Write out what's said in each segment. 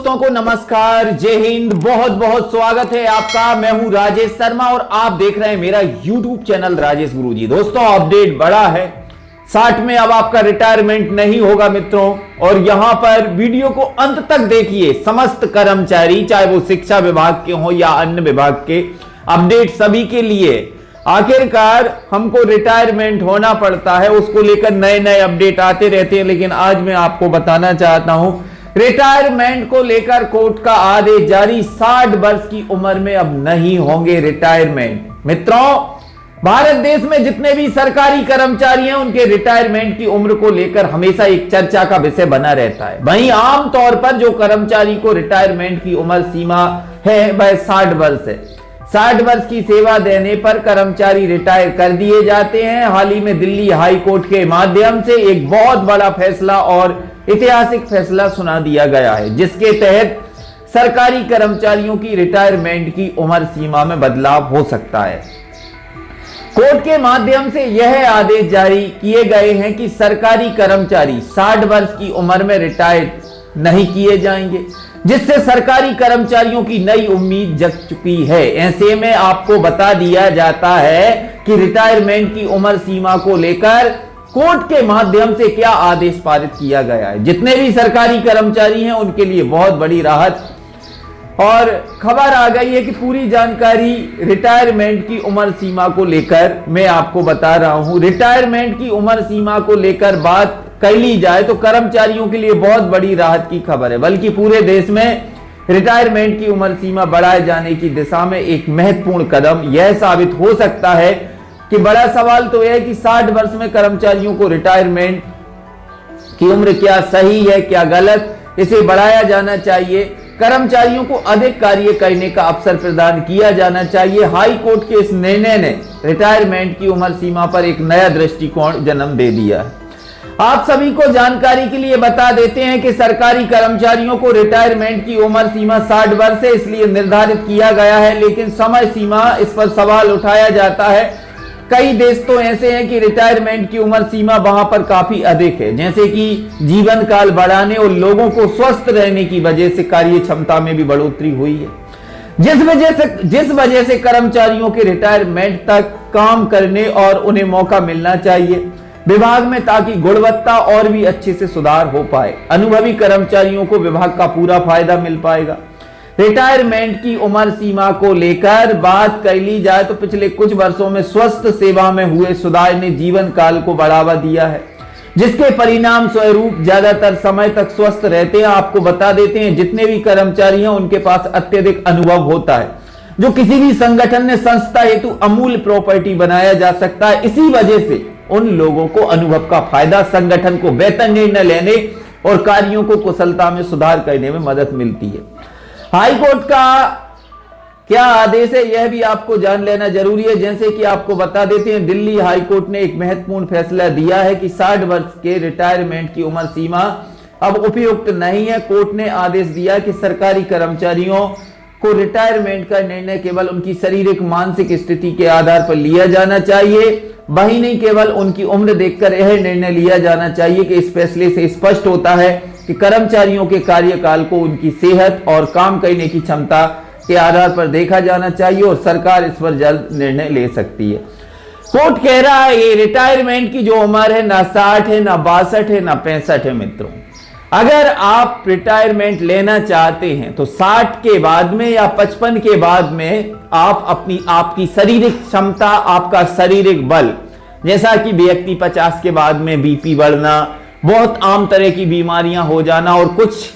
दोस्तों को नमस्कार, जय हिंद, बहुत बहुत स्वागत है आपका। मैं हूं राजेश शर्मा और आप देख रहे हैं मेरा YouTube चैनल राजेश गुरुजी। दोस्तों अपडेट बड़ा है, 60 में अब आपका रिटायरमेंट नहीं होगा मित्रों। और यहां पर वीडियो को अंत तक देखिए। समस्त कर्मचारी, चाहे वो शिक्षा विभाग के हों या अन्य विभाग के, अपडेट सभी के लिए। आखिरकार हमको रिटायरमेंट होना पड़ता है, उसको लेकर नए नए अपडेट आते रहते हैं। लेकिन आज मैं आपको बताना चाहता हूं, रिटायरमेंट को लेकर कोर्ट का आदेश जारी। 60 वर्ष की उम्र में अब नहीं होंगे रिटायरमेंट। मित्रों, भारत देश में जितने भी सरकारी कर्मचारी हैं, उनके रिटायरमेंट की उम्र को लेकर हमेशा एक चर्चा का विषय बना रहता है। वहीं आमतौर पर जो कर्मचारी को रिटायरमेंट की उम्र सीमा है वह 60 वर्ष है। 60 वर्ष की सेवा देने पर कर्मचारी रिटायर कर दिए जाते हैं। हाल ही में दिल्ली हाई कोर्ट के माध्यम से एक बहुत बड़ा फैसला और ऐतिहासिक फैसला सुना दिया गया है, जिसके तहत सरकारी कर्मचारियों की रिटायरमेंट की उम्र सीमा में बदलाव हो सकता है। कोर्ट के माध्यम से यह आदेश जारी किए गए हैं कि सरकारी कर्मचारी 60 वर्ष की उम्र में रिटायर नहीं किए जाएंगे, जिससे सरकारी कर्मचारियों की नई उम्मीद जग चुकी है। ऐसे में आपको बता दिया जाता है कि रिटायरमेंट की उम्र सीमा को लेकर कोर्ट के माध्यम से क्या आदेश पारित किया गया है। जितने भी सरकारी कर्मचारी हैं उनके लिए बहुत बड़ी राहत और खबर आ गई है कि पूरी जानकारी रिटायरमेंट की उम्र सीमा को लेकर मैं आपको बता रहा हूं। रिटायरमेंट की उम्र सीमा को लेकर बात कर ली जाए तो कर्मचारियों के लिए बहुत बड़ी राहत की खबर है, बल्कि पूरे देश में रिटायरमेंट की उम्र सीमा बढ़ाए जाने की दिशा में एक महत्वपूर्ण कदम यह साबित हो सकता है कि बड़ा सवाल तो यह है कि 60 वर्ष में कर्मचारियों को रिटायरमेंट की उम्र क्या सही है, क्या गलत, इसे बढ़ाया जाना चाहिए। कर्मचारियों को अधिक कार्य करने का अवसर प्रदान किया जाना चाहिए। हाई कोर्ट के इस निर्णय ने रिटायरमेंट की उम्र सीमा पर एक नया दृष्टिकोण जन्म दे दिया है। आप सभी को जानकारी के लिए बता देते हैं कि सरकारी कर्मचारियों को रिटायरमेंट की उम्र सीमा 60 वर्ष है इसलिए निर्धारित किया गया है, लेकिन समय सीमा, इस पर सवाल उठाया जाता है। कई देश तो ऐसे हैं कि रिटायरमेंट की उम्र सीमा वहां पर काफी अधिक है, जैसे कि जीवन काल बढ़ाने और लोगों को स्वस्थ रहने की वजह से कार्य क्षमता में भी बढ़ोतरी हुई है, जिस वजह से कर्मचारियों के रिटायरमेंट तक काम करने और उन्हें मौका मिलना चाहिए विभाग में, ताकि गुणवत्ता और भी अच्छे से सुधार हो पाए। अनुभवी कर्मचारियों को विभाग का पूरा फायदा मिल पाएगा। रिटायरमेंट की उम्र सीमा को लेकर बात कर ली जाए तो पिछले कुछ वर्षों में स्वास्थ्य सेवा में हुए सुधार ने जीवन काल को बढ़ावा दिया है, जिसके परिणाम स्वरूप ज्यादातर समय तक स्वस्थ रहते हैं। आपको बता देते हैं, जितने भी कर्मचारी हैं उनके पास अत्यधिक अनुभव होता है, जो किसी भी संगठन ने संस्था हेतु अमूल्य प्रॉपर्टी बनाया जा सकता है। इसी वजह से उन लोगों को अनुभव का फायदा संगठन को बेहतर निर्णय लेने और कार्यों को कुशलता में सुधार करने में मदद मिलती है। हाई कोर्ट का क्या आदेश है यह भी आपको जान लेना जरूरी है। जैसे कि आपको बता देते हैं, दिल्ली हाई कोर्ट ने एक महत्वपूर्ण फैसला दिया है कि 60 वर्ष के रिटायरमेंट की उम्र सीमा अब उपयुक्त नहीं है। कोर्ट ने आदेश दिया कि सरकारी कर्मचारियों को रिटायरमेंट का निर्णय केवल उनकी शारीरिक मानसिक स्थिति के आधार पर लिया जाना चाहिए। वही नहीं, केवल उनकी उम्र देखकर यह निर्णय लिया जाना चाहिए कि इस फैसले से स्पष्ट होता है कि कर्मचारियों के कार्यकाल को उनकी सेहत और काम करने की क्षमता के आधार पर देखा जाना चाहिए और सरकार इस पर जल्द निर्णय ले सकती है। कोर्ट कह रहा है ये रिटायरमेंट की जो उम्र है ना 60 है, ना 62 है, ना 65 है। मित्रों, अगर आप रिटायरमेंट लेना चाहते हैं तो 60 के बाद में या 55 के बाद में आप आपकी शारीरिक क्षमता, आपका शारीरिक बल, जैसा कि व्यक्ति 50 के बाद में बीपी बढ़ना, बहुत आम तरह की बीमारियां हो जाना, और कुछ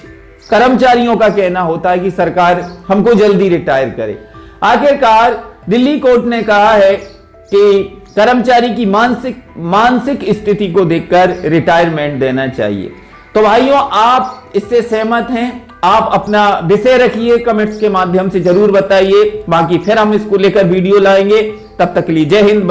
कर्मचारियों का कहना होता है कि सरकार हमको जल्दी रिटायर करे। आखिरकार दिल्ली कोर्ट ने कहा है कि कर्मचारी की मानसिक स्थिति को देखकर रिटायरमेंट देना चाहिए। तो भाइयों, आप इससे सहमत हैं? आप अपना विषय रखिए, कमेंट्स के माध्यम से जरूर बताइए। बाकी फिर हम इसको लेकर वीडियो लाएंगे। तब तक के लिए जय हिंद।